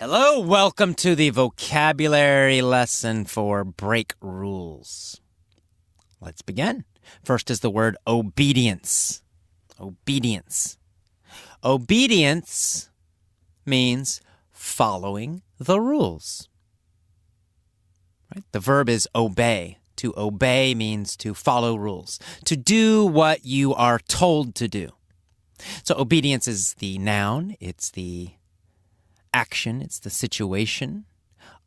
Hello, welcome to the vocabulary lesson for break rules. Let's begin. First is the word obedience. Obedience. Obedience means following the rules. Right? The verb is obey. To obey means to follow rules, to do what you are told to do. So obedience is the noun, it's the action, it's the situation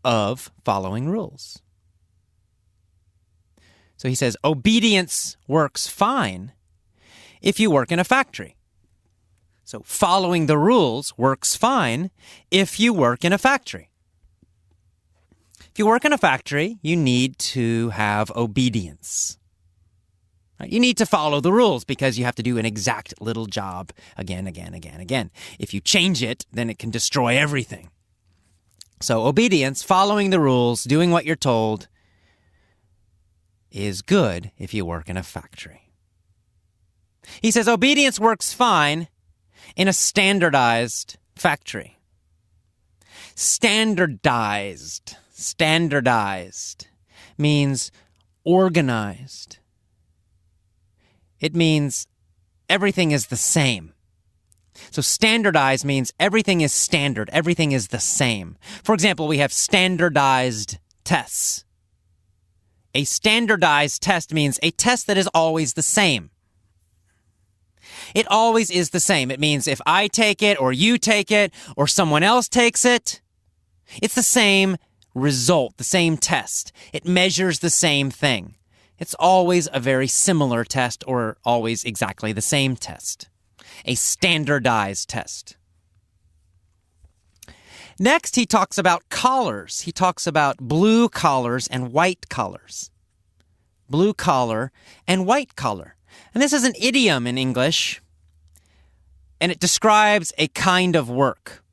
of following rules. So he says, obedience works fine if you work in a factory. So following the rules works fine if you work in a factory. If you work in a factory, you need to have obedience. You need to follow the rules because you have to do an exact little job again. If you change it, then it can destroy everything. So obedience, following the rules, doing what you're told, is good if you work in a factory. He says obedience works fine in a standardized factory. Standardized means organized. It means everything is the same. So standardized means everything is standard. Everything is the same. For example, we have standardized tests. A standardized test means a test that is always the same. It always is the same. It means if I take it or you take it or someone else takes it, it's the same result, the same test. It measures the same thing. It's always a very similar test or always exactly the same test. A standardized test. Next, he talks about collars. He talks about blue collars and white collars. Blue collar and white collar. And this is an idiom in English, and it describes a kind of work.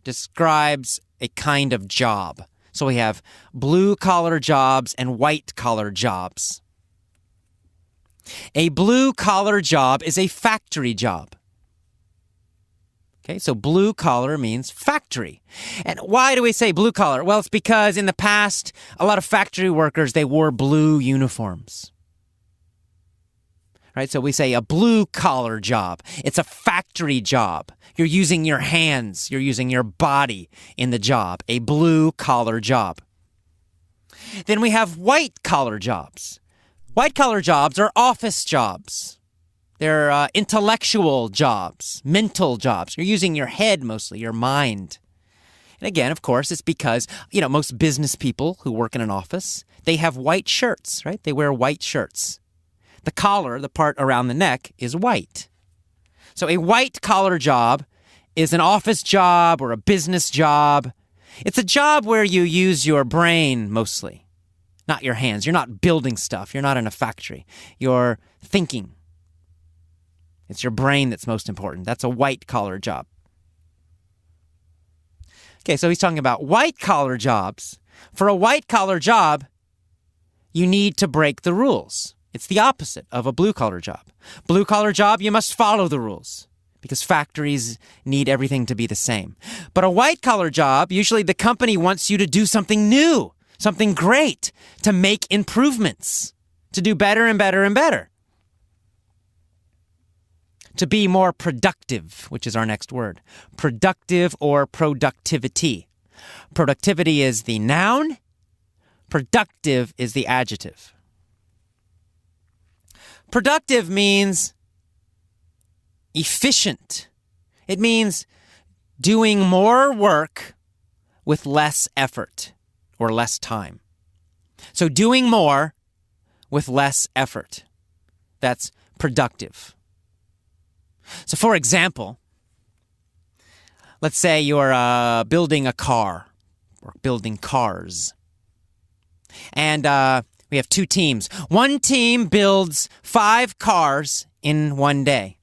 Describes a kind of job. So we have blue-collar jobs and white-collar jobs. A blue-collar job is a factory job. Okay, so blue-collar means factory. And why do we say blue-collar? Well, it's because in the past, a lot of factory workers, they wore blue uniforms. Right, so we say a blue-collar job. It's a factory job. You're using your hands. You're using your body in the job. A blue-collar job. Then we have white-collar jobs. White-collar jobs are office jobs. They're intellectual jobs, mental jobs. You're using your head mostly, your mind. And again, of course, it's because, most business people who work in an office, they have white shirts, right? They wear white shirts. The collar, the part around the neck, is white. So a white-collar job is an office job or a business job. It's a job where you use your brain mostly, not your hands. You're not building stuff. You're not in a factory. You're thinking. It's your brain that's most important. That's a white-collar job. Okay, so he's talking about white-collar jobs. For a white-collar job, you need to break the rules. It's the opposite of a blue-collar job. Blue-collar job, you must follow the rules because factories need everything to be the same. But a white-collar job, usually the company wants you to do something new, something great, to make improvements, to do better and better and better. To be more productive, which is our next word. Productive or productivity. Productivity is the noun. Productive is the adjective. Productive means efficient. It means doing more work with less effort or less time. So doing more with less effort. That's productive. So for example, let's say you're building a car or building cars. And we have two teams. One team builds 5 cars in one day.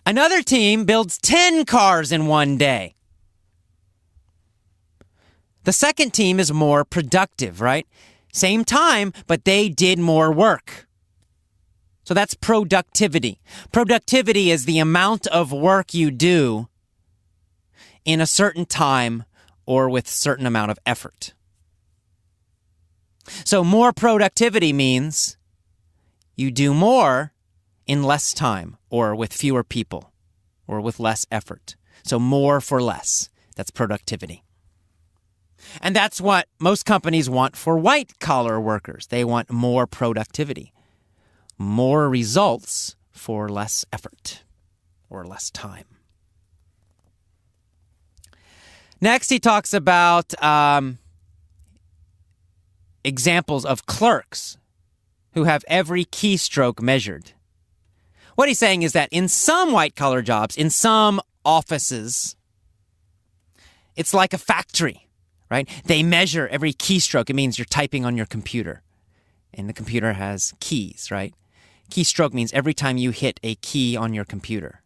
Another team builds 10 cars in one day. The second team is more productive, right? Same time, but they did more work. So that's productivity. Productivity is the amount of work you do in a certain time or with certain amount of effort. So more productivity means you do more in less time or with fewer people or with less effort. So more for less. That's productivity. And that's what most companies want for white-collar workers. They want more productivity, more results for less effort or less time. Next, he talks about examples of clerks who have every keystroke measured. What he's saying is that in some white-collar jobs, in some offices, it's like a factory, right? They measure every keystroke. It means you're typing on your computer, and the computer has keys, right? Keystroke means every time you hit a key on your computer.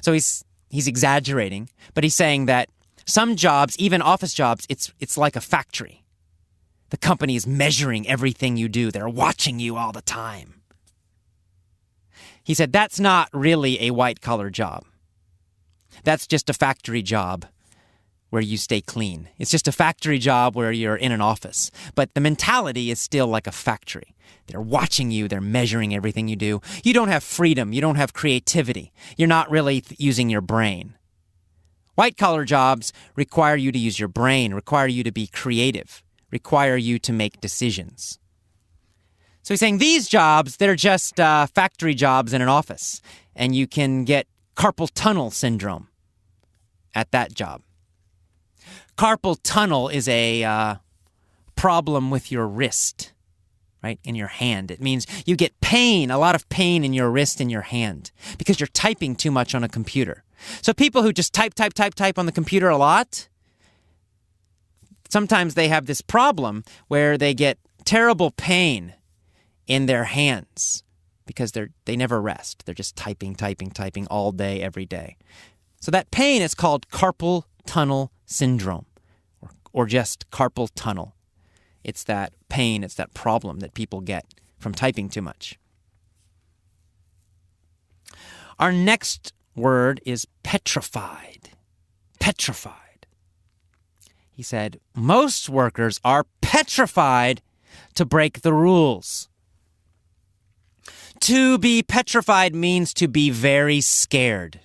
So he's exaggerating, but he's saying that some jobs, even office jobs, it's like a factory. The company is measuring everything you do. They're watching you all the time. He said that's not really a white-collar job. That's just a factory job where you stay clean. It's just a factory job where you're in an office. But the mentality is still like a factory. They're watching you. They're measuring everything you do. You don't have freedom. You don't have creativity. You're not really using your brain. White-collar jobs require you to use your brain, require you to be creative, require you to make decisions. So he's saying these jobs, they're just factory jobs in an office, and you can get carpal tunnel syndrome at that job. Carpal tunnel is a problem with your wrist, right, in your hand. It means you get pain, a lot of pain in your wrist and your hand because you're typing too much on a computer. So people who just type on the computer a lot, sometimes they have this problem where they get terrible pain in their hands because they never rest. They're just typing all day, every day. So that pain is called carpal tunnel syndrome or just carpal tunnel. It's that pain, it's that problem that people get from typing too much. Our next word is petrified. Petrified. He said, most workers are petrified to break the rules. To be petrified means to be very scared.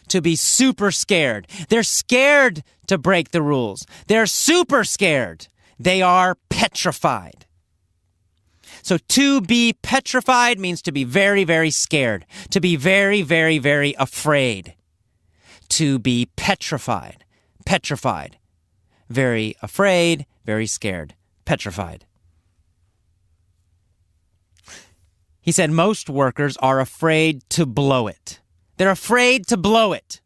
To be super scared. They're scared to break the rules. They're super scared. They are petrified. So to be petrified means to be very, very scared. To be very, very, very afraid. To be petrified. Petrified. Very afraid, very scared. Petrified. He said most workers are afraid to blow it. They're afraid to blow it.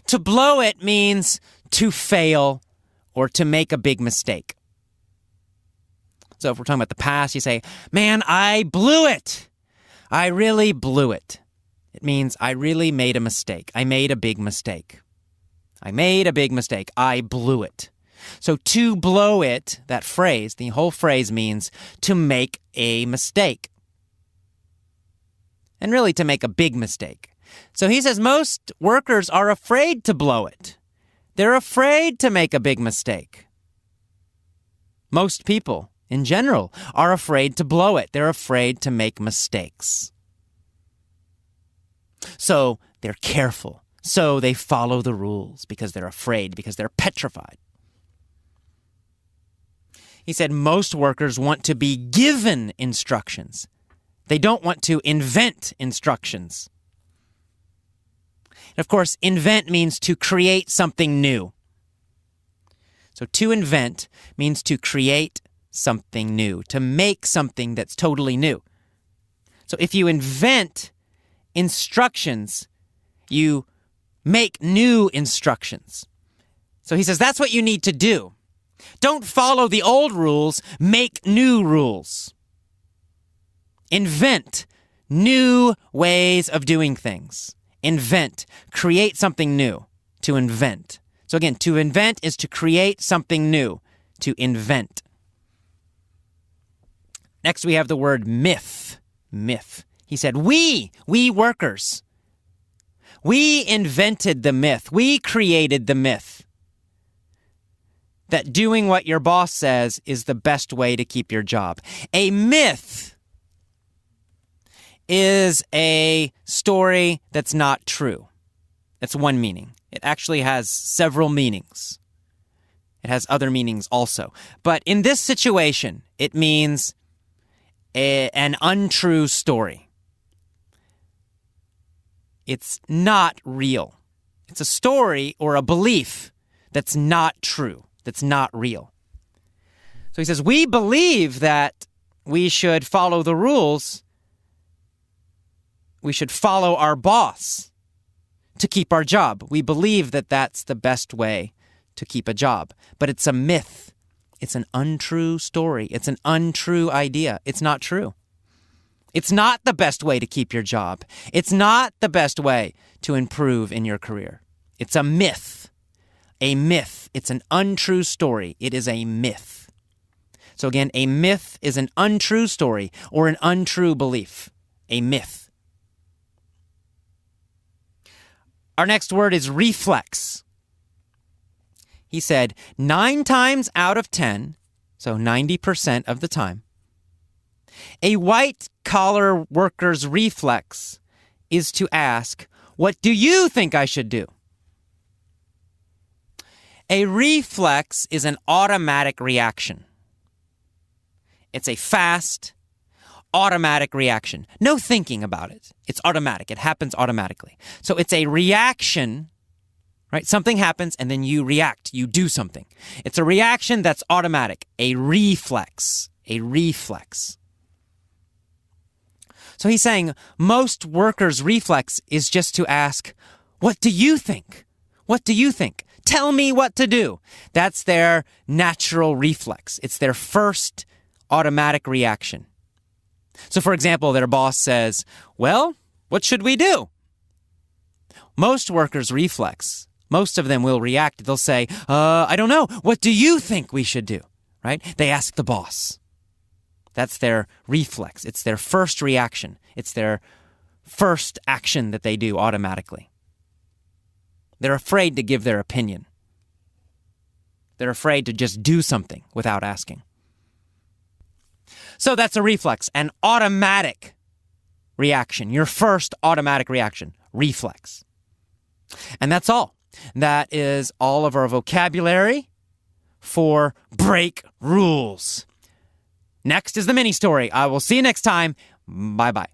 To blow it means to fail or to make a big mistake. So if we're talking about the past, you say, man, I blew it. I really blew it. It means I really made a mistake. I made a big mistake. I made a big mistake. I blew it. So to blow it, that phrase, the whole phrase means to make a mistake. And really to make a big mistake. So he says most workers are afraid to blow it. They're afraid to make a big mistake. Most people, in general, are afraid to blow it. They're afraid to make mistakes. So they're careful. So they follow the rules because they're afraid, because they're petrified. He said most workers want to be given instructions. They don't want to invent instructions. And of course, invent means to create something new. So to invent means to create something new, to make something that's totally new. So if you invent instructions, you make new instructions. So he says that's what you need to do. Don't follow the old rules, make new rules. Invent new ways of doing things. Invent, create something new, to invent. So again, to invent is to create something new, to invent. Next we have the word myth. Myth. He said, we workers, We invented the myth. We created the myth that doing what your boss says is the best way to keep your job. A myth is a story that's not true. That's one meaning. It actually has several meanings. It has other meanings also. But in this situation, it means an untrue story. It's not real. It's a story or a belief that's not true, that's not real. So he says, we believe that we should follow the rules. We should follow our boss to keep our job. We believe that that's the best way to keep a job. But it's a myth. It's an untrue story. It's an untrue idea. It's not true. It's not the best way to keep your job. It's not the best way to improve in your career. It's a myth. A myth. It's an untrue story. It is a myth. So again, a myth is an untrue story or an untrue belief. A myth. Our next word is reflex. He said 9 times out of 10, so 90% of the time, a white-collar worker's reflex is to ask, what do you think I should do? A reflex is an automatic reaction. It's a fast, automatic reaction. No thinking about it. It's automatic. It happens automatically. So it's a reaction, right? Something happens and then you react. You do something. It's a reaction that's automatic. A reflex. A reflex. So he's saying most workers' reflex is just to ask, what do you think? What do you think? Tell me what to do. That's their natural reflex. It's their first automatic reaction. So for example, their boss says, well, what should we do? Most workers' reflex, most of them will react. They'll say, I don't know. What do you think we should do? Right? They ask the boss. That's their reflex. It's their first reaction. It's their first action that they do automatically. They're afraid to give their opinion. They're afraid to just do something without asking. So that's a reflex, an automatic reaction. Your first automatic reaction, reflex. And that's all. That is all of our vocabulary for break rules. Next is the mini story. I will see you next time. Bye-bye.